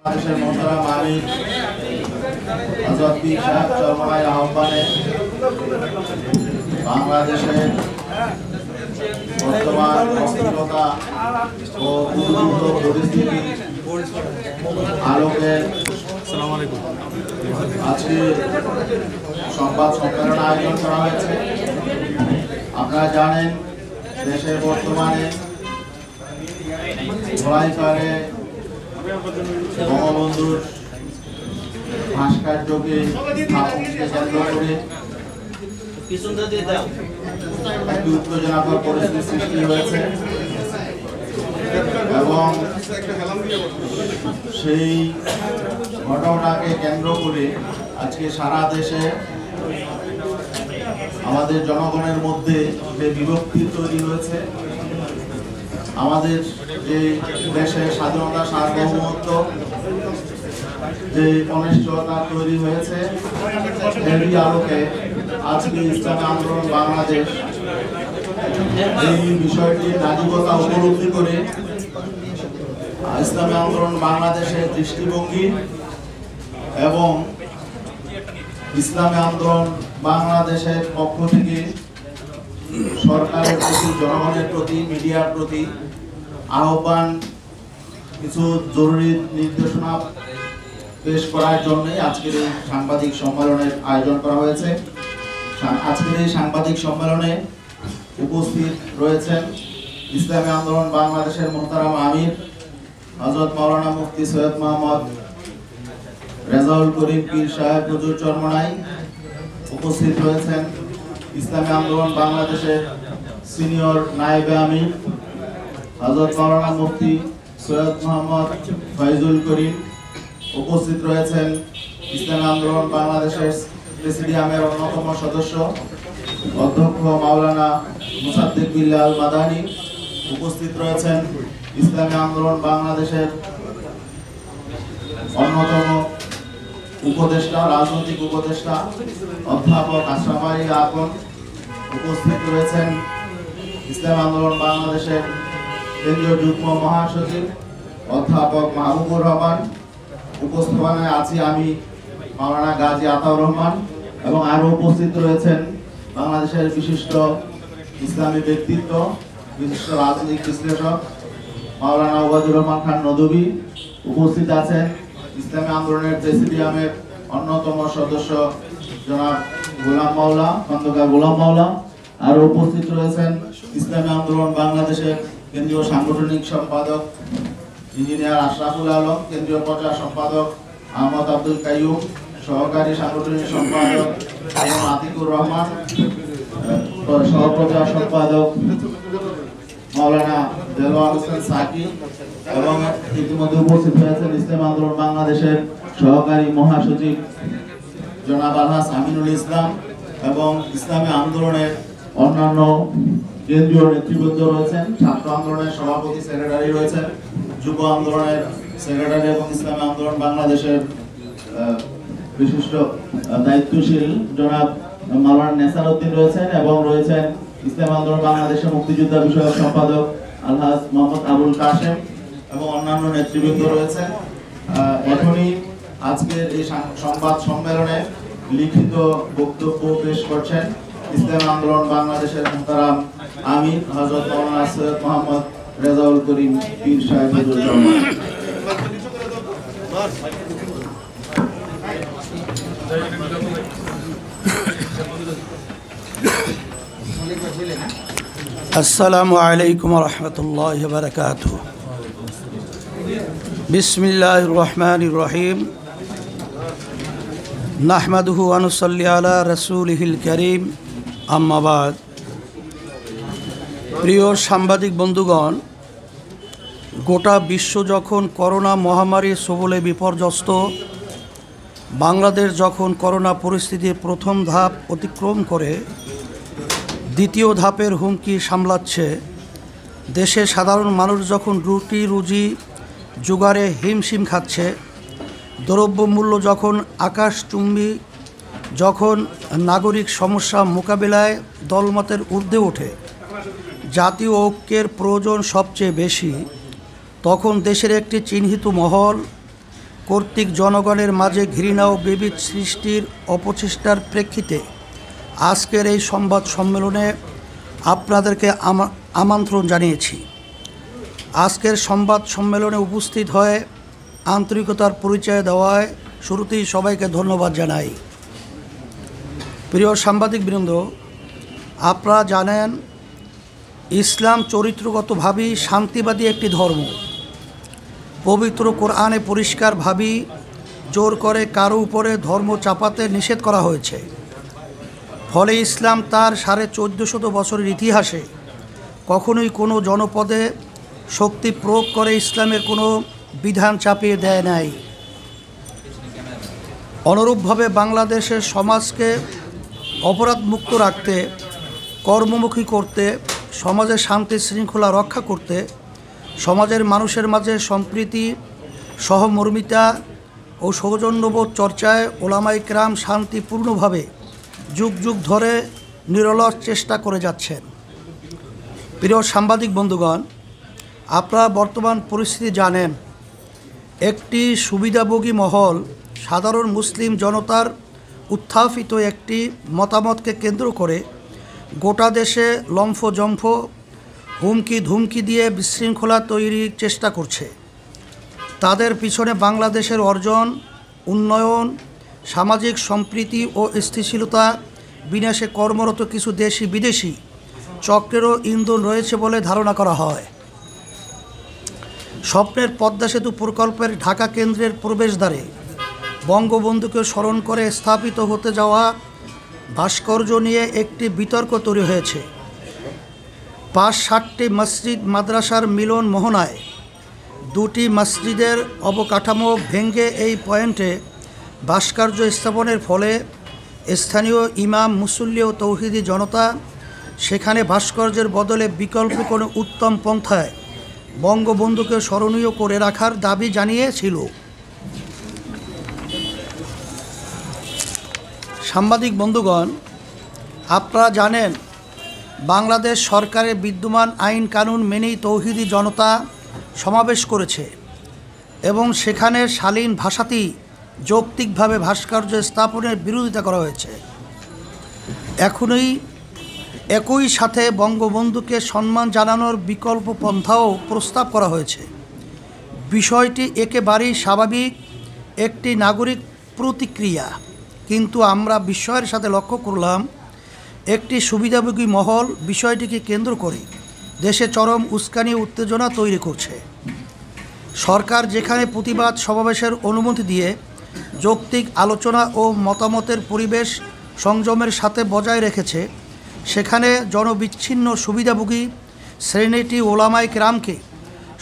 বাংলাদেশের মোহতারাম আমির হযরত পীর সাহেব চরমনাইর আহ্বানে বাংলাদেশের বর্তমান অস্থিরতা ও উদ্ভূত পরিস্থিতি আলোকে আজকে সংবাদ সম্মেলন আয়োজন করা হয়েছে। আপনারা জানেন দেশের বর্তমানে ধোলাইপাড়ে বঙ্গবন্ধুর ভাস্কর্যকে স্থাপনকে কেন্দ্র করে একটি উত্তেজনাকর পরিস্থিতি সৃষ্টি হয়েছে এবং সেই ঘটনাকে কেন্দ্র করে আজকে সারা দেশে আমাদের জনগণের মধ্যে যে বিভক্তি তৈরি হয়েছে। আমাদের যে দেশের স্বাধীনতা সার্বভৌমত্ব যে অনিশ্চয়তা তৈরি হয়েছে, এরই আলোকে আজকে ইসলামী আন্দোলন বাংলাদেশ এই বিষয়টির নাজুকতা উপলব্ধি করে ইসলামী আন্দোলন বাংলাদেশের দৃষ্টিভঙ্গি এবং ইসলামী আন্দোলন বাংলাদেশের পক্ষ থেকে সরকারের প্রতি, জনগণের প্রতি, মিডিয়ার প্রতি আহ্বান, কিছু জরুরি নির্দেশনা পেশ করার জন্যই আজকের এই সাংবাদিক সম্মেলনের আয়োজন করা হয়েছে। আজকের এই সাংবাদিক সম্মেলনে উপস্থিত রয়েছেন ইসলামী আন্দোলন বাংলাদেশের মোহতারাম আমির হযরত মাওলানা মুফতি সৈয়দ মোহাম্মদ রেজাউল করিম পীর সাহেব হুজুর চরমনাই। উপস্থিত রয়েছেন ইসলামী আন্দোলন বাংলাদেশের সিনিয়র নায়েবে আমির হযরত মাওলানা মুফতি সৈয়দ মোহাম্মদ ফয়জুল করিম। উপস্থিত রয়েছেন ইসলামী আন্দোলন বাংলাদেশের প্রেসিডিয়ামের অন্যতম সদস্য অধ্যক্ষ মাওলানা মুসাদ্দিক বিল্লাল মাদানী। উপস্থিত রয়েছেন ইসলামী আন্দোলন বাংলাদেশের অন্যতম উপদেষ্টা, রাজনৈতিক উপদেষ্টা অধ্যাপক আশরাফ আলী আকন। উপস্থিত রয়েছেন ইসলামী আন্দোলন বাংলাদেশের কেন্দ্রীয় যুগ্ম মহাসচিব অধ্যাপক মাহবুবুর রহমান। উপস্থাপনায় আছি আমি মাওলানা গাজী আতাউর রহমান এবং আরো উপস্থিত রয়েছেন বাংলাদেশের বিশিষ্ট ইসলামী ব্যক্তিত্ব, বিশিষ্ট রাজনৈতিক বিশ্লেষক মাওলানা ওবায়দুর রহমান খান নদভী। উপস্থিত আছেন ইসলামী আন্দোলনের প্রেসিডিয়ামের অন্যতম সদস্য জনাব গোলাম মাওলা, খন্দকার গোলাম মাওলা। আরো উপস্থিত রয়েছেন ইসলামী আন্দোলন বাংলাদেশের কেন্দ্রীয় সাংগঠনিক সম্পাদক ইঞ্জিনিয়ার আশরাফুল আলম, কেন্দ্রীয় প্রচার সম্পাদক আহমদ আব্দুল কাইয়ুম, সহকারী সাংগঠনিক সম্পাদক আতিকুর রহমান, সহপ্রচার সম্পাদক মাওলানা দেলোয়ার হোসেন সাকি এবং ইতিমধ্যে উপস্থিত হয়েছেন ইসলামী আন্দোলন বাংলাদেশের সহকারী মহাসচিব জনাব আলহাজ আমিনুল ইসলাম এবং ইসলামী আন্দোলনের অন্যান্য কেন্দ্রীয় নেতৃবৃন্দ রয়েছেন। ছাত্র আন্দোলনের সভাপতি, সেক্রেটারি রয়েছেন, যুব আন্দোলনের সেক্রেটারি এবং ইসলামী আন্দোলন বাংলাদেশের বিশিষ্ট দায়িত্বশীল জনাব মাওলানা নেসার উদ্দিন রয়েছেন এবং রয়েছেন ইসলামী আন্দোলন বাংলাদেশের মুক্তিযোদ্ধা বিষয়ক সম্পাদক আলহাজ মোহাম্মদ আবুল কাশেম এবং অন্যান্য নেতৃবৃন্দ রয়েছেন। এখনই আজকের এই সংবাদ সম্মেলনে লিখিত বক্তব্য পেশ করছেন ইসলামী আন্দোলন বাংলাদেশের মোহতারাম আমির হযরত মাওলানা সৈয়দ মোহাম্মদ রেজাউল করিম পীর সাহেব হুজুর চরমনাই। আসসালামু আলাইকুম ওয়া রাহমাতুল্লাহি ওয়া বারাকাতুহু। বিসমিল্লাহির রহমানির রহিম। নাহমাদুহু ওয়া নুসাল্লি আলা রাসূলিহিল কারীম, আম্মা বাদ। প্রিয় সাংবাদিক বন্ধুগণ, গোটা বিশ্ব যখন করোনা মহামারীর ছোবলে বিপর্যস্ত, বাংলাদেশ যখন করোনা পরিস্থিতির প্রথম ধাপ অতিক্রম করে দ্বিতীয় ধাপের হুমকি সামলাচ্ছে, দেশে সাধারণ মানুষ যখন রুটি রুজি জোগাড়ে হিমশিম খাচ্ছে, দ্রব্যমূল্য যখন আকাশচুম্বী, যখন নাগরিক সমস্যা মোকাবিলায় দলমতের ঊর্ধ্বে ওঠে, জাতীয় ঐক্যের প্রয়োজন সবচেয়ে বেশি, তখন দেশের একটি চিহ্নিত মহল কর্তৃক জনগণের মাঝে ঘৃণা ও বিভেদ সৃষ্টির অপচেষ্টার প্রেক্ষিতে আজকের এই সংবাদ সম্মেলনে আপনাদেরকে আমন্ত্রণ জানিয়েছি। আজকের সংবাদ সম্মেলনে উপস্থিত হয়ে আন্তরিকতার পরিচয় দেওয়ায় শুরুতেই সবাইকে ধন্যবাদ জানাই। প্রিয় সাংবাদিকবৃন্দ, আপনারা জানেন ইসলাম চরিত্রগতভাবেই শান্তিবাদী একটি ধর্ম। পবিত্র কোরআনে পরিষ্কারভাবেই জোর করে কারো উপরে ধর্ম চাপাতে নিষেধ করা হয়েছে। ফলে ইসলাম তার 1450 বছরের ইতিহাসে কখনোই কোনো জনপদে শক্তি প্রয়োগ করে ইসলামের কোনো বিধান চাপিয়ে দেয় নাই। অনুরূপভাবে বাংলাদেশের সমাজকে অপরাধমুক্ত রাখতে, কর্মমুখী করতে, সমাজের শান্তি শৃঙ্খলা রক্ষা করতে, সমাজের মানুষের মাঝে সম্প্রীতি, সহমর্মিতা ও সৌজন্যবোধ চর্চায় ওলামায়ে কেরাম শান্তিপূর্ণভাবে যুগ যুগ ধরে নিরলস চেষ্টা করে যাচ্ছেন। প্রিয় সাংবাদিক বন্ধুগণ, আপনারা বর্তমান পরিস্থিতি জানেন। একটি সুবিধাভোগী মহল সাধারণ মুসলিম জনতার উত্থাপিত একটি মতামতকে কেন্দ্র করে গোটা দেশে লম্ফজম্ফ, হুমকি ধুমকি দিয়ে বিশৃঙ্খলা তৈরির চেষ্টা করছে। তাদের পিছনে বাংলাদেশের অর্জন, উন্নয়ন, সামাজিক সম্প্রীতি ও স্থিতিশীলতা বিনাশে কর্মরত কিছু দেশি বিদেশি চক্রেরও ইন্ধন রয়েছে বলে ধারণা করা হয়। স্বপ্নের পদ্মা সেতু প্রকল্পের ঢাকা কেন্দ্রের প্রবেশদ্বারে বঙ্গবন্ধুকে স্মরণ করে স্থাপিত হতে যাওয়া ভাস্কর্য নিয়ে একটি বিতর্ক তৈরি হয়েছে। 5-7টি মসজিদ মাদ্রাসার মিলন মোহনায় 2টি মসজিদের অবকাঠামো ভেঙে এই পয়েন্টে ভাস্কর্য স্থাপনের ফলে স্থানীয় ইমাম, মুসল্লি ও তৌহিদি জনতা সেখানে ভাস্কর্যের বদলে বিকল্প কোনো উত্তম পন্থায় বঙ্গবন্ধুকে স্মরণীয় করে রাখার দাবি জানিয়েছিল। সাংবাদিক বন্ধুগণ, আপনারা জানেন বাংলাদেশ সরকারের বিদ্যমান আইন কানুন মেনেই তৌহিদি জনতা সমাবেশ করেছে এবং সেখানে শালীন ভাষাতেই যৌক্তিকভাবে ভাস্কর্য স্থাপনের বিরোধিতা করা হয়েছে। একই সাথে বঙ্গবন্ধুকে সম্মান জানানোর বিকল্প পন্থাও প্রস্তাব করা হয়েছে। বিষয়টি একেবারেই স্বাভাবিক একটি নাগরিক প্রতিক্রিয়া, কিন্তু আমরা বিস্ময়ের সাথে লক্ষ্য করলাম একটি সুবিধাভোগী মহল বিষয়টিকে কেন্দ্র করে দেশে চরম উস্কানি উত্তেজনা তৈরি করছে। সরকার যেখানে প্রতিবাদ সমাবেশের অনুমতি দিয়ে যৌক্তিক আলোচনা ও মতামতের পরিবেশ সংযমের সাথে বজায় রেখেছে, সেখানে জনবিচ্ছিন্ন সুবিধাভোগী শ্রেণীটি ওলামায়ে কেরামকে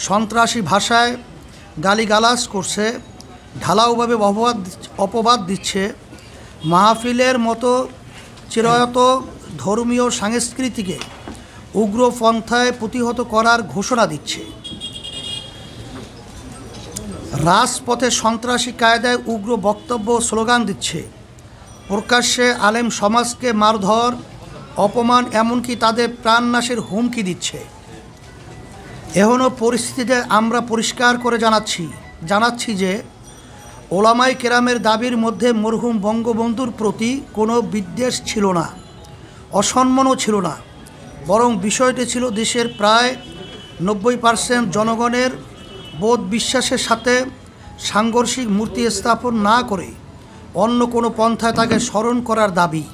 সন্ত্রাসী ভাষায় গালিগালাজ করছে, ঢালাওভাবে অপবাদ দিচ্ছে, মাহফিলের মতো চিরায়ত ধর্মীয় সংস্কৃতিকে উগ্রপন্থায় প্রতিহত করার ঘোষণা দিচ্ছে। রাজপথে সন্ত্রাসী কায়দায় উগ্র বক্তব্য স্লোগান দিচ্ছে, প্রকাশ্যে আলেম সমাজকে মারধর, অপমান, এমনকি তাদের প্রাণনাশের হুমকি দিচ্ছে। এখনও পরিস্থিতিতে আমরা পরিষ্কার করে জানাচ্ছি যে ওলামায়ে কেরামের দাবির মধ্যে মরহুম বঙ্গবন্ধুর প্রতি কোনো বিদ্বেষ ছিল না, অসম্মানও ছিল না, বরং বিষয়টি ছিল দেশের প্রায় 90% জনগণের বোধ বিশ্বাসের সাথে সাংঘর্ষিক মূর্তি স্থাপন না করে অন্য কোনো পন্থায় তাকে স্মরণ করার দাবি,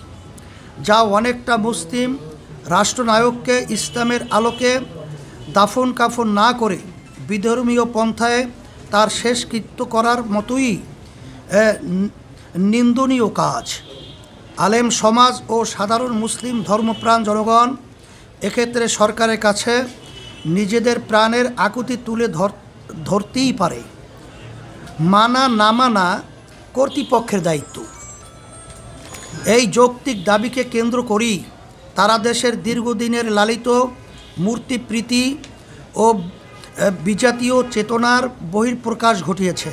যা অনেকটা মুসলিম রাষ্ট্রনায়ককে ইসলামের আলোকে দাফন কাফন না করে বিধর্মীয় পন্থায় তার শেষকৃত্য করার মতোই নিন্দনীয় কাজ। আলেম সমাজ ও সাধারণ মুসলিম ধর্মপ্রাণ জনগণ এক্ষেত্রে সরকারের কাছে নিজেদের প্রাণের আকুতি তুলে ধরতেই পারে। মানা না মানা কর্তৃপক্ষের দায়িত্ব। এই যৌক্তিক দাবিকে কেন্দ্র করেই তারা দেশের দীর্ঘদিনের লালিত মূর্তিপ্রীতি ও বিজাতীয় চেতনার বহিঃপ্রকাশ ঘটিয়েছে।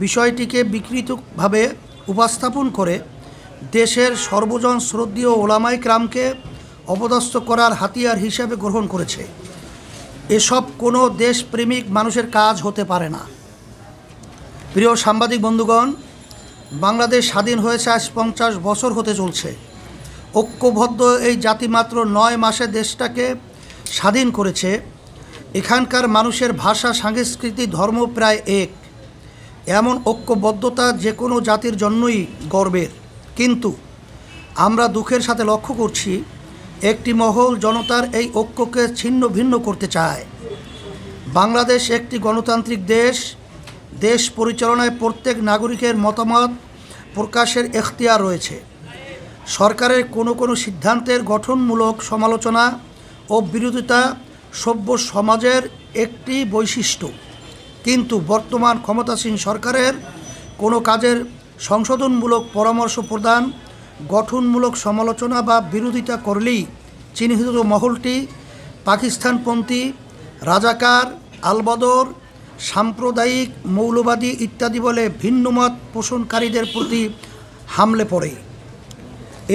বিষয়টিকে বিকৃতভাবে উপস্থাপন করে দেশের সর্বজন শ্রদ্ধেয় ওলামায়ে কেরামকে অপদস্থ করার হাতিয়ার হিসেবে গ্রহণ করেছে। এসব কোনো দেশপ্রেমিক মানুষের কাজ হতে পারে না। প্রিয় সাংবাদিক বন্ধুগণ, বাংলাদেশ স্বাধীন হয়েছে আজ 50 বছর হতে চলছে। ঐক্যবদ্ধ এই জাতি মাত্র 9 মাসে দেশটাকে স্বাধীন করেছে। এখানকার মানুষের ভাষা, সংস্কৃতি, ধর্ম প্রায় এক। এমন ঐক্যবদ্ধতা যে কোনো জাতির জন্যই গর্বের। কিন্তু আমরা দুঃখের সাথে লক্ষ্য করছি, একটি মহল জনতার এই ঐক্যকে ছিন্ন ভিন্ন করতে চায়। বাংলাদেশ একটি গণতান্ত্রিক দেশ। দেশ পরিচালনায় প্রত্যেক নাগরিকের মতামত প্রকাশের এখতিয়ার রয়েছে। সরকারের কোনো সিদ্ধান্তের গঠনমূলক সমালোচনা ও বিরোধিতা সভ্য সমাজের একটি বৈশিষ্ট্য। কিন্তু বর্তমান ক্ষমতাসীন সরকারের কোনো কাজের সংশোধনমূলক পরামর্শ প্রদান, গঠনমূলক সমালোচনা বা বিরোধিতা করলেই চিহ্নিত মহলটি পাকিস্তানপন্থী, রাজাকার, আলবদর, সাম্প্রদায়িক, মৌলবাদী ইত্যাদি বলে ভিন্নমত পোষণকারীদের প্রতি হামলে পড়ে।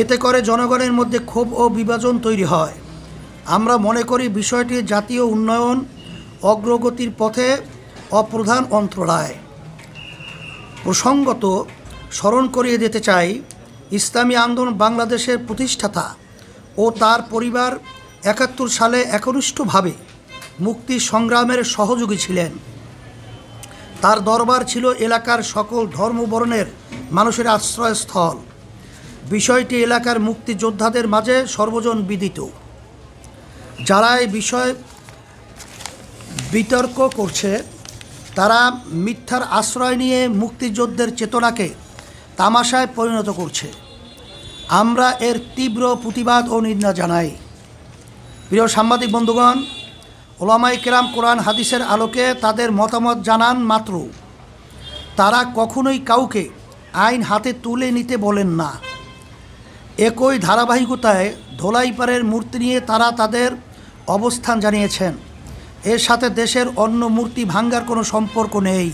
এতে করে জনগণের মধ্যে ক্ষোভ ও বিভাজন তৈরি হয়। আমরা মনে করি বিষয়টি জাতীয় উন্নয়ন অগ্রগতির পথে অপ্রধান অন্তরায়। প্রসঙ্গত স্মরণ করিয়ে দিতে চাই, ইসলামী আন্দোলন বাংলাদেশের প্রতিষ্ঠাতা ও তার পরিবার 71 সালে একনিষ্ঠভাবে মুক্তি সংগ্রামের সহযোগী ছিলেন। তার দরবার ছিল এলাকার সকল ধর্মবর্ণের মানুষের আশ্রয়স্থল। বিষয়টি এলাকার মুক্তিযোদ্ধাদের মাঝে সর্বজন বিদিত। যারা এই বিষয়ে বিতর্ক করছে তারা মিথ্যার আশ্রয় নিয়ে মুক্তিযুদ্ধের চেতনাকে তামাশায় পরিণত করছে। আমরা এর তীব্র প্রতিবাদ ও নিন্দা জানাই। প্রিয় সাংবাদিক বন্ধুগণ, ওলামায়ে কেরাম কোরআন হাদিসের আলোকে তাদের মতামত জানান মাত্র তারা কখনোই কাউকে আইন হাতে তুলে নিতে বলেন না। একই ধারাবাহিকতায় ধোলাইপাড়ের মূর্তি নিয়ে তারা তাদের অবস্থান জানিয়েছেন। এর সাথে দেশের অন্য মূর্তি ভাঙ্গার কোনো সম্পর্ক নেই।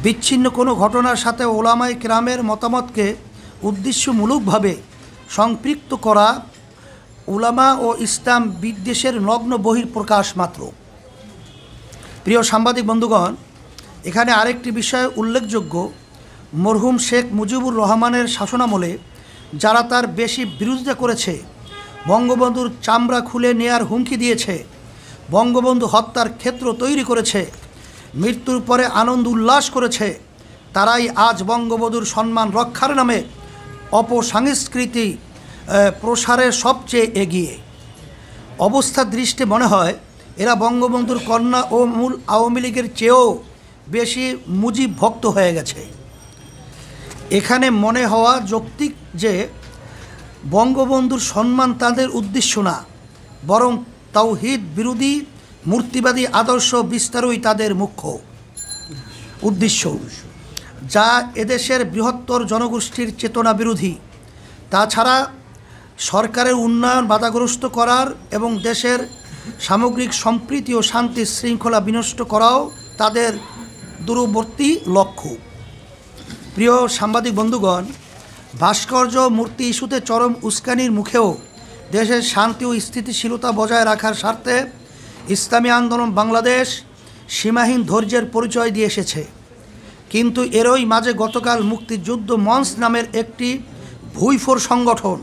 বিচ্ছিন্ন কোনো ঘটনার সাথে ওলামায়ে কেরামের মতামতকে উদ্দেশ্যমূলকভাবে সম্পৃক্ত করা উলামা ও ইসলাম বিদ্বেষের নগ্ন বহিঃপ্রকাশ মাত্র। প্রিয় সাংবাদিক বন্ধুগণ, এখানে আরেকটি বিষয় উল্লেখযোগ্য। মরহুম শেখ মুজিবুর রহমানের শাসনামলে যারা তার বেশি বিরোধিতা করেছে, বঙ্গবন্ধুর চামড়া খুলে নেয়ার হুমকি দিয়েছে, বঙ্গবন্ধু হত্যার ক্ষেত্র তৈরি করেছে, মৃত্যুর পরে আনন্দ উল্লাস করেছে, তারাই আজ বঙ্গবন্ধুর সম্মান রক্ষার নামে অপসংস্কৃতি প্রসারের সবচেয়ে এগিয়ে। অবস্থার দৃষ্টি মনে হয় এরা বঙ্গবন্ধুর কন্যা ও মূল আওয়ামী লীগের চেয়েও বেশি মুজিব ভক্ত হয়ে গেছে। এখানে মনে হওয়া যৌক্তিক যে বঙ্গবন্ধুর সম্মান তাদের উদ্দেশ্য না, বরং তাওহীদ বিরোধী মূর্তিবাদী আদর্শ বিস্তারই তাদের মুখ্য উদ্দেশ্য, যা এদেশের বৃহত্তর জনগোষ্ঠীর চেতনা বিরোধী। তাছাড়া সরকারের উন্নয়ন বাধাগ্রস্ত করার এবং দেশের সামগ্রিক সম্প্রীতি ও শান্তি শৃঙ্খলা বিনষ্ট করাও তাদের দূরবর্তী লক্ষ্য। প্রিয় সাংবাদিক বন্ধুগণ, ভাস্কর্য মূর্তি ইস্যুতে চরম উস্কানির মুখেও দেশের শান্তি ও স্থিতিশীলতা বজায় রাখার স্বার্থে ইসলামী আন্দোলন বাংলাদেশ সীমাহীন ধৈর্যের পরিচয় দিয়ে এসেছে। কিন্তু এরই মাঝে গতকাল মুক্তিযুদ্ধ মঞ্চ নামের একটি ভুইফোর সংগঠন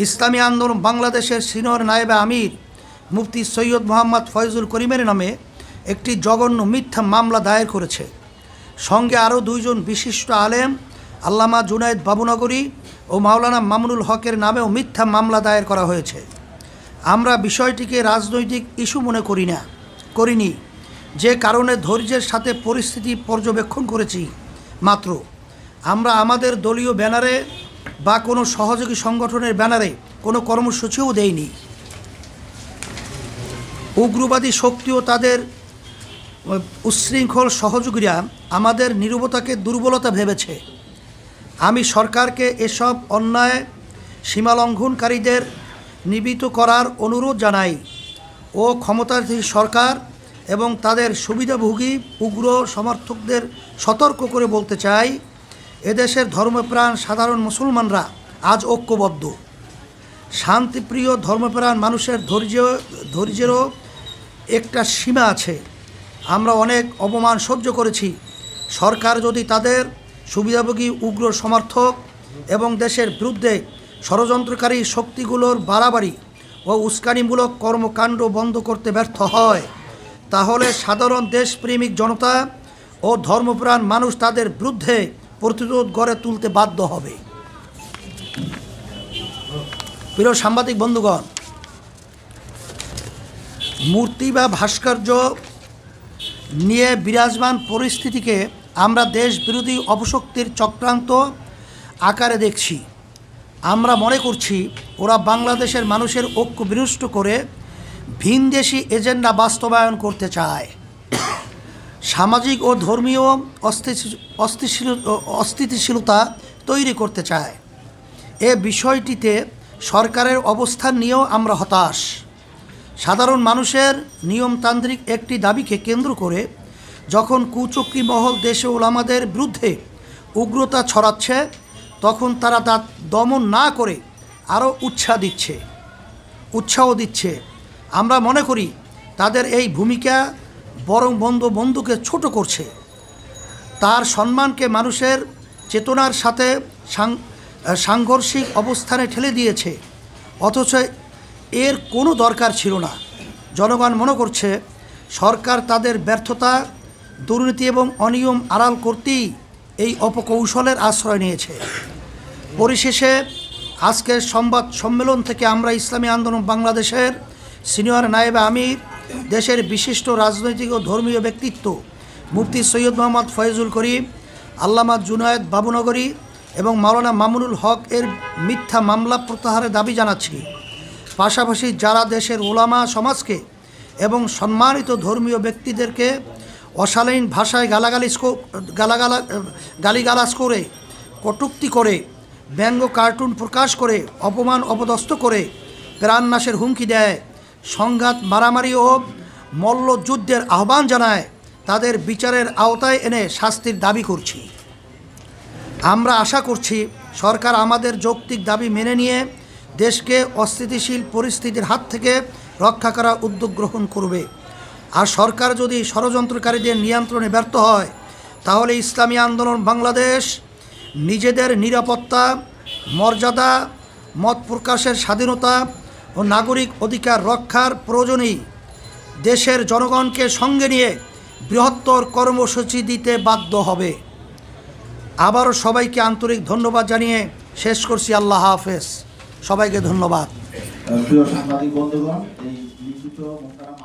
ইসলামী আন্দোলন বাংলাদেশের সিনিয়র নায়েবে আমির মুফতি সৈয়দ মোহাম্মদ ফয়জুল করিমের নামে একটি জঘন্য মিথ্যা মামলা দায়ের করেছে। সঙ্গে আরও 2 জন বিশিষ্ট আলেম আল্লামা জুনায়েদ বাবুনগরী ও মাওলানা মামুনুল হকের নামেও মিথ্যা মামলা দায়ের করা হয়েছে। আমরা বিষয়টিকে রাজনৈতিক ইস্যু মনে করিনি, যে কারণে ধৈর্যের সাথে পরিস্থিতি পর্যবেক্ষণ করেছি মাত্র। আমরা আমাদের দলীয় ব্যানারে বা কোনো সহযোগী সংগঠনের ব্যানারে কোনো কর্মসূচিও দেইনি। উগ্রবাদী শক্তি ও তাদের উচ্ছৃঙ্খল সহযোগীরা আমাদের নীরবতাকে দুর্বলতা ভেবেছে। আমি সরকারকে এসব অন্যায় সীমালঙ্ঘনকারীদের নিবৃত্ত করার অনুরোধ জানাই ও ক্ষমতাধীন সরকার এবং তাদের সুবিধাভোগী উগ্র সমর্থকদের সতর্ক করে বলতে চাই, এদেশের ধর্মপ্রাণ সাধারণ মুসলমানরা আজ ঐক্যবদ্ধ। শান্তিপ্রিয় ধর্মপ্রাণ মানুষের ধৈর্যেরও একটা সীমা আছে। আমরা অনেক অপমান সহ্য করেছি, সরকার যদি তাদের সুবিধাভোগী উগ্র সমর্থক এবং দেশের বিরুদ্ধে ষড়যন্ত্রকারী শক্তিগুলোর বাড়াবাড়ি ও উস্কানিমূলক কর্মকাণ্ড বন্ধ করতে ব্যর্থ হয়, তাহলে সাধারণ দেশপ্রেমিক জনতা ও ধর্মপ্রাণ মানুষ তাদের বিরুদ্ধে প্রতিরোধ গড়ে তুলতে বাধ্য হবে। প্রিয় সাংবাদিক বন্ধুগণ, মূর্তি বা ভাস্কর্য নিয়ে বিরাজমান পরিস্থিতিকে আমরা দেশ বিরোধী অপশক্তির চক্রান্ত আকারে দেখছি। আমরা মনে করছি ওরা বাংলাদেশের মানুষের ঐক্য বিনষ্ট করে ভিনদেশি এজেন্ডা বাস্তবায়ন করতে চায়, সামাজিক ও ধর্মীয় অস্থিতিশীলতা তৈরি করতে চায়। এ বিষয়টিতে সরকারের অবস্থান নিয়েও আমরা হতাশ। সাধারণ মানুষের নিয়মতান্ত্রিক একটি দাবিকে কেন্দ্র করে যখন কুচক্রী মহল দেশে ওলামাদের বিরুদ্ধে উগ্রতা ছড়াচ্ছে, তখন তারা তা দমন না করে আরও উৎসাহ দিচ্ছে। আমরা মনে করি তাদের এই ভূমিকা বরং বন্ধুকে ছোট করছে, তার সম্মানকে মানুষের চেতনার সাথে সাংঘর্ষিক অবস্থানে ঠেলে দিয়েছে, অথচ এর কোনো দরকার ছিল না। জনগণ মনে করছে সরকার তাদের ব্যর্থতা, দুর্নীতি এবং অনিয়ম আড়াল করতেই এই অপকৌশলের আশ্রয় নিয়েছে। পরিশেষে আজকের সংবাদ সম্মেলন থেকে আমরা ইসলামী আন্দোলন বাংলাদেশের সিনিয়র নায়েবে আমির, দেশের বিশিষ্ট রাজনৈতিক ও ধর্মীয় ব্যক্তিত্ব মুফতি সৈয়দ মোহাম্মদ ফয়জুল করিম, আল্লামা জুনায়েদ বাবুনগরী এবং মাওলানা মামুনুল হক এর মিথ্যা মামলা প্রত্যাহারের দাবি জানাচ্ছি। পাশাপাশি যারা দেশের ওলামা সমাজকে এবং সম্মানিত ধর্মীয় ব্যক্তিদেরকে অশালীন ভাষায় গালিগালাজ করে, কটূক্তি করে, ব্যঙ্গ কার্টুন প্রকাশ করে, অপমান অপদস্থ করে প্রাণনাশের হুমকি দেয়, সংঘাত মারামারি ও মল্লযুদ্ধের আহ্বান জানায়, তাদের বিচারের আওতায় এনে শাস্তির দাবি করছি। আমরা আশা করছি সরকার আমাদের যৌক্তিক দাবি মেনে নিয়ে দেশকে অস্থিতিশীল পরিস্থিতির হাত থেকে রক্ষা করার উদ্যোগ গ্রহণ করবে। আর সরকার যদি ষড়যন্ত্রকারীদের নিয়ন্ত্রণে ব্যর্থ হয়, তাহলে ইসলামী আন্দোলন বাংলাদেশ নিজেদের নিরাপত্তা, মর্যাদা, মত প্রকাশের স্বাধীনতা ও নাগরিক অধিকার রক্ষার প্রয়োজনেই দেশের জনগণকে সঙ্গে নিয়ে বৃহত্তর কর্মসূচি দিতে বাধ্য হবে। আবারও সবাইকে আন্তরিক ধন্যবাদ জানিয়ে শেষ করছি। আল্লাহ হাফেজ। সবাইকে ধন্যবাদ। প্রিয় সাংবাদিক বন্ধুগণ, এই লিখিত মোহতারাম